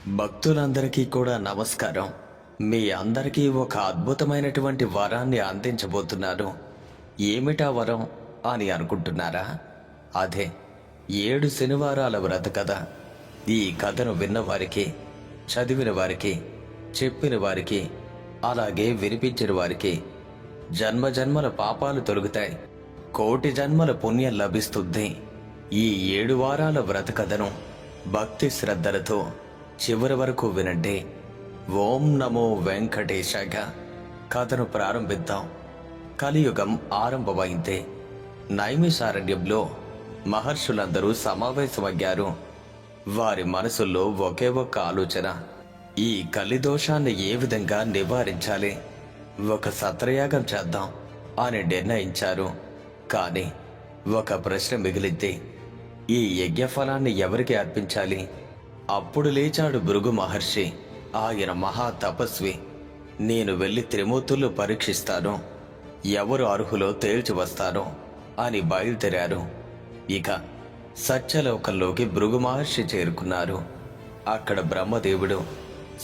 భక్తులందరికీ కూడా నమస్కారం. మీ అందరికీ ఒక అద్భుతమైనటువంటి వరాన్ని అందించబోతున్నాను. ఏమిటా వరం అని అనుకుంటున్నారా? అదే 7 శనివారాల వ్రత కథ. ఈ కథను విన్నవారికి, చదివిన వారికి, చెప్పిన వారికి, అలాగే వినిపించిన వారికి జన్మజన్మల పాపాలు తొలగుతాయి, కోటి జన్మల పుణ్యం లభిస్తుంది. ఈ 7 వారాల వ్రత కథను భక్తి శ్రద్ధలతో చివరి వరకు వినండి. ఓం నమో వెంకటేశాయ. కథను ప్రారంభిద్దాం. కలియుగం ఆరంభమైంది. నైమిషారణ్యంలో మహర్షులందరూ సమావేశమయ్యారు. వారి మనసుల్లో ఒకే ఒక్క ఆలోచన: ఈ కలిదోషాన్ని ఏ విధంగా నివారించాలి, ఒక సత్రయాగం చేద్దాం అని నిర్ణయించారు. కానీ ఒక ప్రశ్న మిగిలింది: ఈ యజ్ఞఫలాన్ని ఎవరికి అర్పించాలి? అప్పుడు లేచాడు భృగు మహర్షి. ఆయన మహా తపస్వి. నేను వెళ్ళి త్రిమూర్తులు పరీక్షిస్తాను, ఎవరు అర్హులో తేల్చి వస్తాను అని బయలుదేరారు. ఇక సత్యలోకంలోకి భృగు మహర్షి చేరుకున్నారు. అక్కడ బ్రహ్మదేవుడు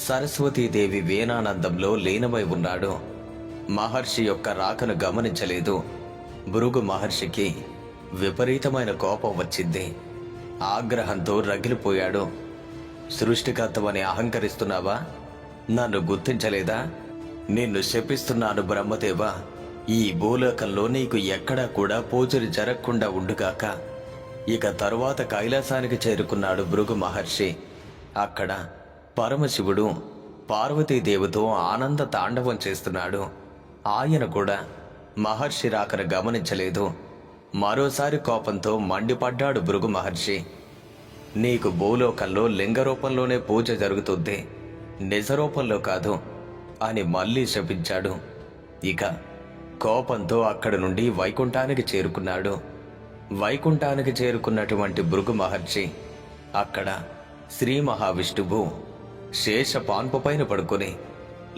సరస్వతీదేవి వీణానందంలో లీనమై ఉన్నాడు. మహర్షి యొక్క రాకను గమనించలేదు. భృగు మహర్షికి విపరీతమైన కోపం వచ్చింది. ఆగ్రహంతో రగిలిపోయాడు. సృష్టికర్తవని అహంకరిస్తున్నావా? నన్ను గుర్తించలేదా? నిన్ను శపిస్తున్నాను బ్రహ్మదేవా. ఈ భూలోకంలో నీకు ఎక్కడా కూడా పూజలు జరగకుండా ఉండుగాక. ఇక తరువాత కైలాసానికి చేరుకున్నాడు భృగు మహర్షి. అక్కడ పరమశివుడు పార్వతీదేవితో ఆనంద తాండవం చేస్తున్నాడు. ఆయన కూడా మహర్షి రాకను గమనించలేదు. మరోసారి కోపంతో మండిపడ్డాడు భృగు మహర్షి. నీకు భూలోకంలో లింగ రూపంలోనే పూజ జరుగుతుంది, నిజ రూపంలో కాదు అని మళ్ళీ శపించాడు. ఇక కోపంతో అక్కడి నుండి వైకుంఠానికి చేరుకున్నాడు. వైకుంఠానికి చేరుకున్నటువంటి భృగు మహర్షి అక్కడ శ్రీ మహావిష్ణువు శేష పాన్పు పైన పడుకొని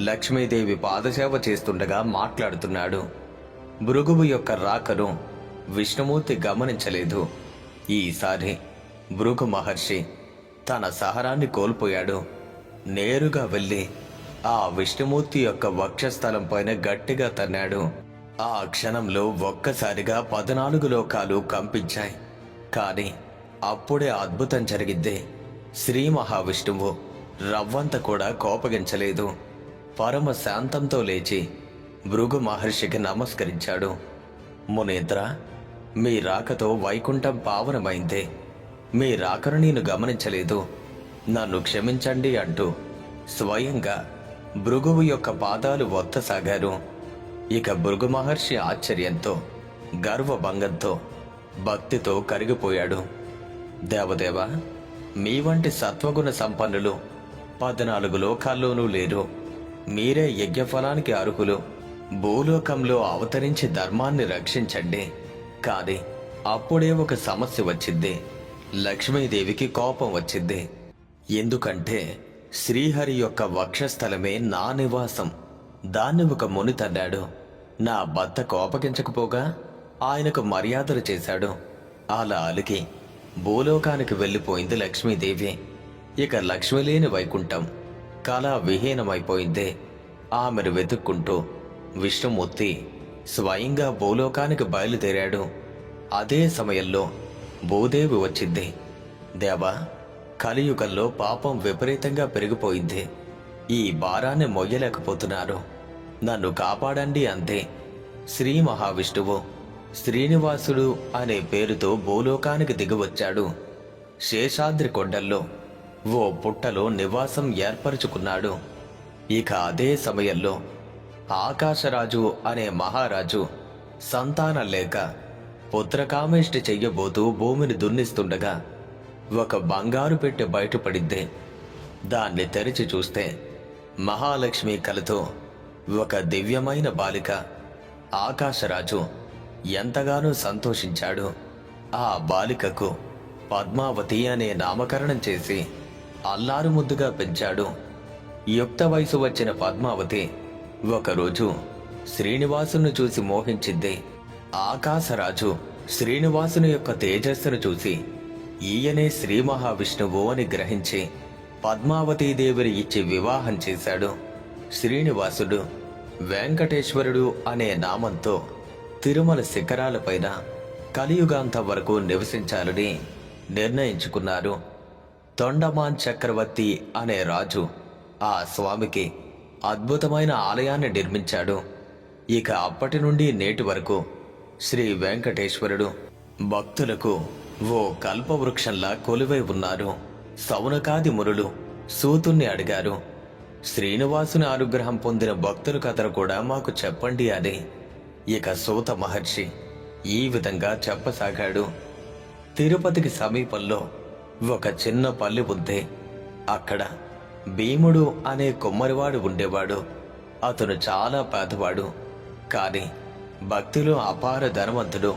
లక్ష్మీదేవి పాదసేవ చేస్తుండగా మాట్లాడుతున్నాడు. భృగువు యొక్క రాకను విష్ణుమూర్తి గమనించలేదు. ఈసారి భృగు మహర్షి తన సహనాన్ని కోల్పోయాడు. నేరుగా వెళ్ళి ఆ విష్ణుమూర్తి యొక్క వక్షస్థలం పైన గట్టిగా తన్నాడు. ఆ క్షణంలో ఒక్కసారిగా 14 లోకాలు కంపించాయి. కానీ అప్పుడే అద్భుతం జరిగింది. శ్రీ మహావిష్ణువు రవ్వంత కూడా కోపగించలేదు. పరమ శాంతంతో లేచి భృగు మహర్షికి నమస్కరించాడు. మునీంద్ర, మీ రాకతో వైకుంఠం పావనమైంది. మీ రాకను నేను గమనించలేదు, నన్ను క్షమించండి అంటూ స్వయంగా భృగువు యొక్క పాదాలు ఒత్తసాగారు. ఇక భృగు మహర్షి ఆశ్చర్యంతో, గర్వభంగంతో, భక్తితో కరిగిపోయాడు. దేవదేవ, మీ వంటి సత్వగుణ సంపన్నులు 14 లోకాల్లోనూ లేరు. మీరే యజ్ఞఫలానికి అర్హులు. భూలోకంలో అవతరించి ధర్మాన్ని రక్షించండి. కానీ అప్పుడే ఒక సమస్య వచ్చింది. లక్ష్మీదేవికి కోపం వచ్చింది. ఎందుకంటే శ్రీహరి యొక్క వక్షస్థలమే నా నివాసం. దాన్ని ఒక ముని తన్నాడు. నా భర్త కోపగించకపోగా ఆయనకు మర్యాదలు చేశాడు. అలా అలిగి భూలోకానికి వెళ్ళిపోయింది లక్ష్మీదేవి. ఇక లక్ష్మి లేని వైకుంఠం కళా విహీనమైపోయింది. ఆమెను వెతుక్కుంటూ విష్ణుమూర్తి స్వయంగా భూలోకానికి బయలుదేరాడు. అదే సమయంలో భూదేవి వచ్చింది. దేవా, కలియుగంలో పాపం విపరీతంగా పెరిగిపోయింది. ఈ భారాన్ని మొయ్యలేకపోతున్నారు, నన్ను కాపాడండి అంతే. శ్రీ మహావిష్ణువు శ్రీనివాసుడు అనే పేరుతో భూలోకానికి దిగివచ్చాడు. శేషాద్రి కొండల్లో ఓ పుట్టలో నివాసం ఏర్పరచుకున్నాడు. ఇక అదే సమయంలో ఆకాశరాజు అనే మహారాజు సంతానం లేక పుత్రకామేష్టి చెయ్యబోతూ భూమిని దున్నిస్తుండగా ఒక బంగారు పెట్టె బయటపడింది. దాన్ని తెరిచి చూస్తే మహాలక్ష్మి కలతో ఒక దివ్యమైన బాలిక. ఆకాశరాజు ఎంతగానో సంతోషించాడు. ఆ బాలికకు పద్మావతి అనే నామకరణం చేసి అల్లారు ముద్దుగా పెంచాడు. యుక్త వయసు వచ్చిన పద్మావతి ఒకరోజు శ్రీనివాసును చూసి మోహించింది. ఆకాశరాజు శ్రీనివాసుని యొక్క తేజస్సును చూసి ఈయనే శ్రీ మహావిష్ణువు అని గ్రహించి పద్మావతీదేవిని ఇచ్చి వివాహం చేశాడు. శ్రీనివాసుడు వెంకటేశ్వరుడు అనే నామంతో తిరుమల శిఖరాలపైన కలియుగాంతం వరకు నివసించాలని నిర్ణయించుకున్నారు. తొండమాన్ చక్రవర్తి అనే రాజు ఆ స్వామికి అద్భుతమైన ఆలయాన్ని నిర్మించాడు. ఇక అప్పటి నుండి నేటి వరకు శ్రీ వెంకటేశ్వరుడు భక్తులకు ఓ కల్పవృక్షంలా కొలువై ఉన్నారు. సౌనకాది మునులు సూతుణ్ణి అడిగారు, శ్రీనివాసుని అనుగ్రహం పొందిన భక్తుల కథను కూడా మాకు చెప్పండి అని. ఇక సూత మహర్షి ఈ విధంగా చెప్పసాగాడు. తిరుపతికి సమీపంలో ఒక చిన్న పల్లె ఉంది. అక్కడ భీముడు అనే కుమ్మరివాడు ఉండేవాడు. అతను చాలా పేదవాడు, కానీ భక్తిలో అపార ధనవంతుడు.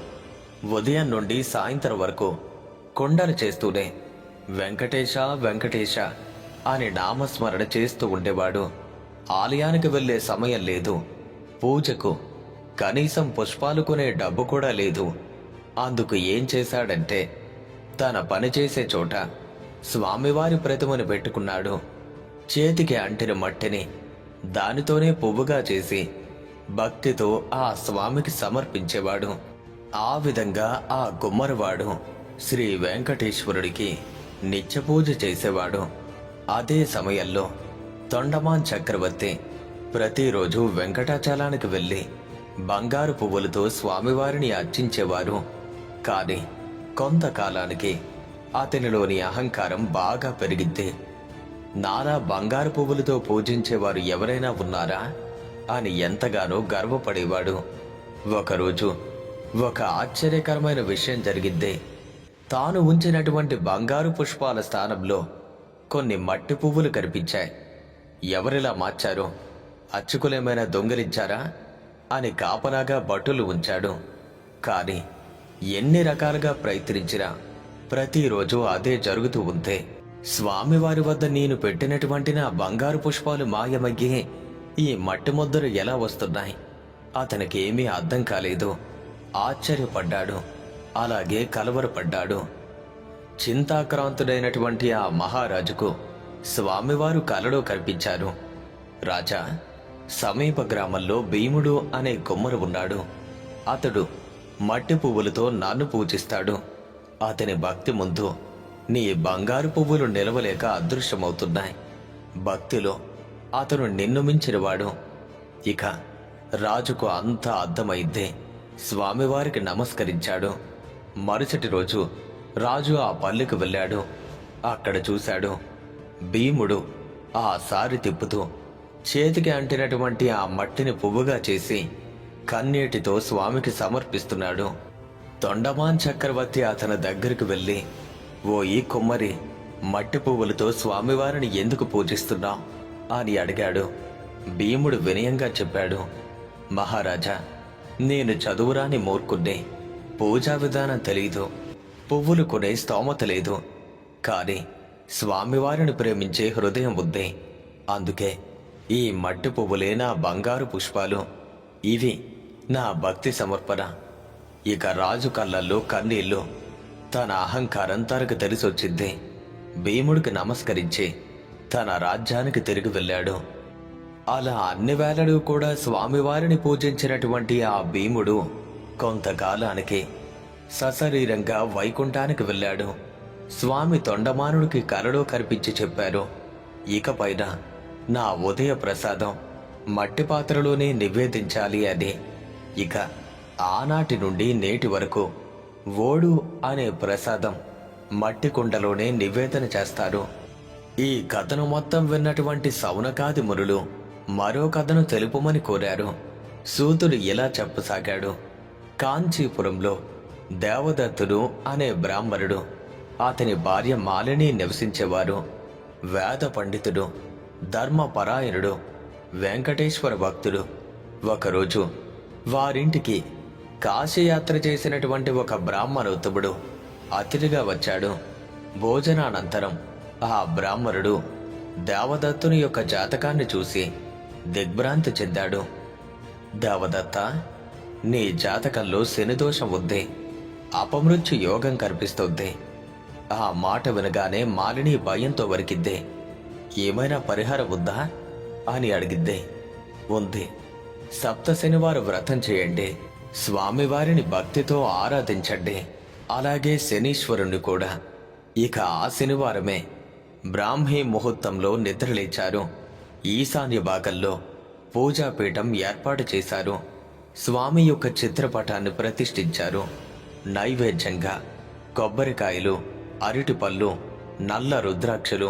ఉదయం నుండి సాయంత్రం వరకు కొండలు చేస్తూనే వెంకటేశ వెంకటేశ అని నామస్మరణ చేస్తూ ఉండేవాడు. ఆలయానికి వెళ్ళే సమయం లేదు. పూజకు కనీసం పుష్పాలు కొనే డబ్బు కూడా లేదు. అందుకు ఏం చేశాడంటే తన పనిచేసే చోట స్వామివారి ప్రతిమను పెట్టుకున్నాడు. చేతికి అంటిన మట్టిని దానితోనే పువ్వుగా చేసి భక్తితో ఆ స్వామికి సమర్పించేవాడు. ఆ విధంగా ఆ గుమ్మరివాడు శ్రీ వెంకటేశ్వరుడికి నిత్య పూజ చేసేవాడు. అదే సమయంలో తొండమాన్ చక్రవర్తి ప్రతిరోజు వెంకటాచలానికి వెళ్ళి బంగారు పువ్వులతో స్వామివారిని అర్చించేవారు. కానీ కొంతకాలానికి అతనిలోని అహంకారం బాగా పెరిగింది. నాలా బంగారు పువ్వులతో పూజించేవారు ఎవరైనా ఉన్నారా అని ఎంతగానో గర్వపడేవాడు. ఒకరోజు ఒక ఆశ్చర్యకరమైన విషయం జరిగింది. తాను ఉంచినటువంటి బంగారు పుష్పాల స్థానంలో కొన్ని మట్టి పువ్వులు కనిపించాయి. ఎవరిలా మార్చారో, అచ్చుకులేమైనా దొంగిలించారా అని కాపలాగా భటులు ఉంచాడు. కానీ ఎన్ని రకాలుగా ప్రయత్నించినా ప్రతిరోజు అదే జరుగుతూ ఉంటే స్వామివారి వద్ద నేను పెట్టినటువంటి నా బంగారు పుష్పాలు మాయమయ్యి ఈ మట్టి ముద్దలు ఎలా వస్తున్నాయి? అతనికి ఏమీ అర్థం కాలేదు. ఆశ్చర్యపడ్డాడు, అలాగే కలవరపడ్డాడు. చింతాక్రాంతుడైనటువంటి ఆ మహారాజుకు స్వామివారు కలలో కనిపించారు. రాజా, సమీప గ్రామంలో భీముడు అనే కుమ్మరు ఉన్నాడు. అతడు మట్టి పువ్వులతో నన్ను పూజిస్తాడు. అతని భక్తి ముందు నీ బంగారు పువ్వులు నిలవలేక అదృశ్యమవుతున్నాయి. భక్తిలో అతను నిన్ను మించినవాడు. ఇక రాజుకు అంతా అర్థమైంది. స్వామివారికి నమస్కరించాడు. మరుసటి రోజు రాజు ఆ పల్లెకు వెళ్ళాడు. అక్కడ చూశాడు, భీముడు ఆ సారి తిప్పుతూ చేతికి అంటినటువంటి ఆ మట్టిని పువ్వుగా చేసి కన్నీటితో స్వామికి సమర్పిస్తున్నాడు. తొండమాన్ చక్రవర్తి అతని దగ్గరికి వెళ్ళి, ఓ ఈ కుమ్మరి, మట్టి పువ్వులతో స్వామివారిని ఎందుకు పూజిస్తున్నావు అని అడిగాడు. భీముడు వినయంగా చెప్పాడు, మహారాజా, నేను చదువురాని మూర్ఖుణ్ణి. పూజా విధానం తెలీదు, పువ్వులు కొనే స్తోమత లేదు. కానీ స్వామివారిని ప్రేమించే హృదయం ఉంది. అందుకే ఈ మట్టి పువ్వులే నా బంగారు పుష్పాలు. ఇవి నా భక్తి సమర్పణ. ఇక రాజు కళ్ళల్లో కన్నీళ్లు. తన అహంకారం తనకు తెలిసొచ్చింది. భీముడికి నమస్కరించి తన రాజ్యానికి తిరిగి వెళ్ళాడు. అలా అన్ని వేళలు కూడా స్వామివారిని పూజించినటువంటి ఆ భీముడు కొంతకాలానికి సశరీరంగా వైకుంఠానికి వెళ్ళాడు. స్వామి తొండమానుడికి కలలో కనిపించి చెప్పారు, ఇకపైన నా ఉదయ ప్రసాదం మట్టి పాత్రలోనే నివేదించాలి అని. ఇక ఆనాటి నుండి నేటి వరకు ఓడు అనే ప్రసాదం మట్టి కుండలోనే నివేదన చేస్తారు. ఈ కథను మొత్తం విన్నటువంటి సౌనకాది మునులు మరో కథను తెలుపమని కోరారు. సూతుడు ఇలా చెప్పసాగాడు. కాంచీపురంలో దేవదత్తుడు అనే బ్రాహ్మణుడు, అతని భార్య మాలిని నివసించేవారు. వేద పండితుడు, ధర్మపరాయణుడు, వెంకటేశ్వర భక్తుడు. ఒకరోజు వారింటికి కాశీయాత్ర చేసినటువంటి ఒక బ్రాహ్మణోత్తముడు అతిథిగా వచ్చాడు. భోజనానంతరం ఆ బ్రాహ్మణుడు దేవదత్తుని యొక్క జాతకాన్ని చూసి దిగ్భ్రాంతి చెందాడు. దేవదత్త, నీ జాతకంలో శనిదోషం ఉంది, అపమృత్యు యోగం కనిపిస్తుంది. ఆ మాట వినగానే మాలిని భయంతో వరికిద్దే. ఏమైనా పరిహారం ఉందా అని అడిగిద్ది. ఉంది. సప్త శనివారం వ్రతం చేయండి, స్వామివారిని భక్తితో ఆరాధించండి, అలాగే శనీశ్వరుణ్ణి కూడా. ఇక ఆ శనివారమే బ్రాహ్మీ ముహూర్తంలో నిద్రలేచారు. ఈశాన్య భాగంలో పూజాపీఠం ఏర్పాటు చేశారు. స్వామి యొక్క చిత్రపటాన్ని ప్రతిష్ఠించారు. నైవేద్యంగా కొబ్బరికాయలు, అరటిపళ్ళు, నల్ల రుద్రాక్షలు,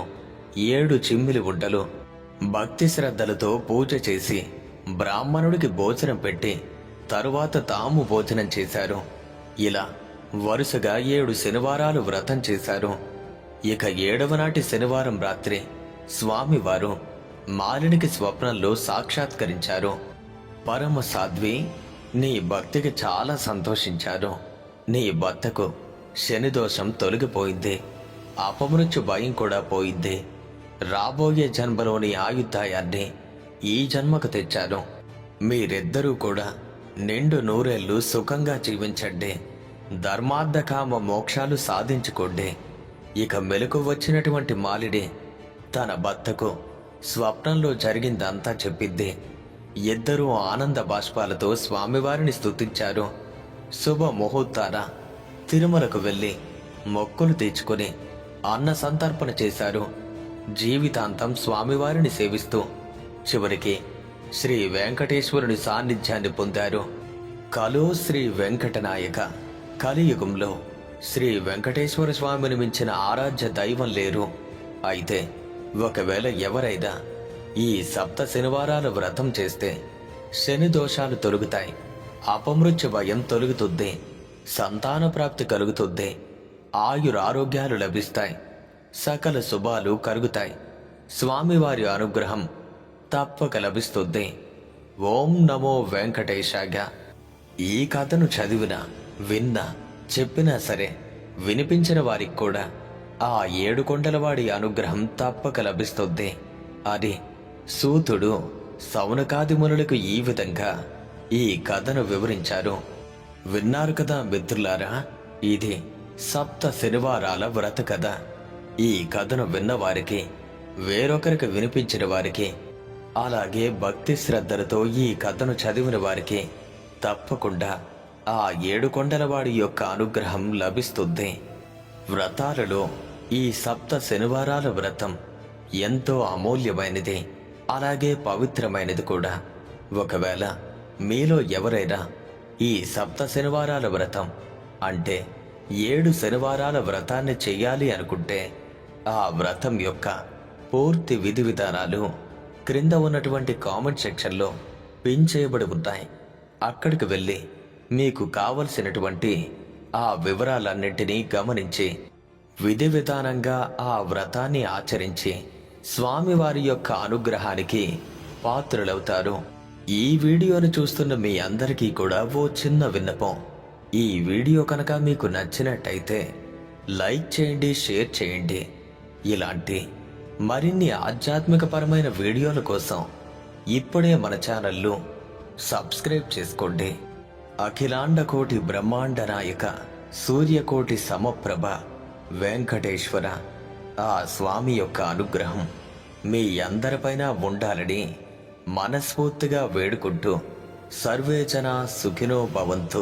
7 చిమ్మిలి ఉండలు భక్తి శ్రద్ధలతో పూజ చేసి బ్రాహ్మణుడికి భోజనం పెట్టి తరువాత తాము భోజనం చేశారు. ఇలా వరుసగా 7 శనివారాలు వ్రతం చేశారు. ఇక 7వ నాటి శనివారం రాత్రి స్వామివారు మాలినికి స్వప్నంలో సాక్షాత్కరించారు. పరమ సాధ్వి, నీ భక్తికి చాలా సంతోషించారు. నీ భర్తకు శనిదోషం తొలగిపోయింది, అపమృత్యు భయం కూడా పోయింది. రాబోయే జన్మలోని ఆయుర్దాయాన్ని ఈ జన్మకు తెచ్చాను. మీరిద్దరూ కూడా నిండు నూరేళ్లు సుఖంగా జీవించండి, ధర్మార్థకామ మోక్షాలు సాధించుకోండి. ఇక మెలకు వచ్చినటువంటి మాలిని తన భర్తకు స్వప్నంలో జరిగిందంతా చెప్పిద్ది. ఇద్దరూ ఆనంద బాష్పాలతో స్వామివారిని స్తుతించారు. శుభ ముహూర్తాన తిరుమలకు వెళ్ళి మొక్కులు తీర్చుకుని అన్న సంతర్పణ చేశారు. జీవితాంతం స్వామివారిని సేవిస్తూ చివరికి శ్రీ వెంకటేశ్వరుని సాన్నిధ్యాన్ని పొందారు. కలో శ్రీ వెంకటనాయక. కలియుగంలో శ్రీ వెంకటేశ్వర స్వామిని మించిన ఆరాధ్య దైవం లేరు. అయితే ఒకవేళ ఎవరైనా ఈ సప్త శనివారాల వ్రతం చేస్తే శని దోషాలు తొలగుతాయి, అపమృత్యు భయం తొలగుతుంది, సంతాన ప్రాప్తి కలుగుతుంది, ఆయురారోగ్యాలు లభిస్తాయి, సకల శుభాలు కలుగుతాయి, స్వామివారి అనుగ్రహం తప్పక లభిస్తుంది. ఓం నమో వెంకటేశాయ. ఈ కథను చదివినా, విన్నా, చెప్పినా సరే వినిపించిన వారికి కూడా ఆ 7 కొండలవాడి అనుగ్రహం తప్పక లభిస్తుంది అని సూతుడు సౌనకాది మునులకు ఈ విధంగా ఈ కథను వివరించారు. విన్నారు కదా మిత్రులారా, ఇది సప్త శనివారాల వ్రత కథ. ఈ కథను విన్నవారికి, వేరొకరికి వినిపించిన వారికి, అలాగే భక్తి శ్రద్ధలతో ఈ కథను చదివిన వారికి తప్పకుండా ఆ 7 కొండలవాడి యొక్క అనుగ్రహం లభిస్తుంది. వ్రతాలలో ఈ సప్త శనివారాల వ్రతం ఎంతో అమూల్యమైనది, అలాగే పవిత్రమైనది కూడా. ఒకవేళ మీలో ఎవరైనా ఈ సప్త శనివారాల వ్రతం అంటే 7 శనివారాల వ్రతాన్ని చెయ్యాలి అనుకుంటే ఆ వ్రతం యొక్క పూర్తి విధి విధానాలు క్రింద ఉన్నటువంటి కామెంట్ సెక్షన్లో పిన్ చేయబడి ఉంటాయి. అక్కడికి వెళ్ళి మీకు కావలసినటువంటి ఆ వివరాలన్నింటినీ గమనించి విధి విధానంగా ఆ వ్రతాన్ని ఆచరించి స్వామివారి యొక్క అనుగ్రహానికి పాత్రులవుతారు. ఈ వీడియోను చూస్తున్న మీ అందరికీ కూడా ఓ చిన్న విన్నపం. ఈ వీడియో కనుక మీకు నచ్చినట్టయితే లైక్ చేయండి, షేర్ చేయండి. ఇలాంటి మరిన్ని ఆధ్యాత్మికపరమైన వీడియోల కోసం ఇప్పుడే మన ఛానల్ను సబ్స్క్రైబ్ చేసుకోండి. అఖిలాండ కోటి బ్రహ్మాండ నాయక, సూర్యకోటి సమప్రభ వెంకటేశ్వర ఆ స్వామి యొక్క అనుగ్రహం మీ అందరిపైన ఉండాలని మనస్ఫూర్తిగా వేడుకుంటూ సర్వే జనా సుఖినో భవంతు.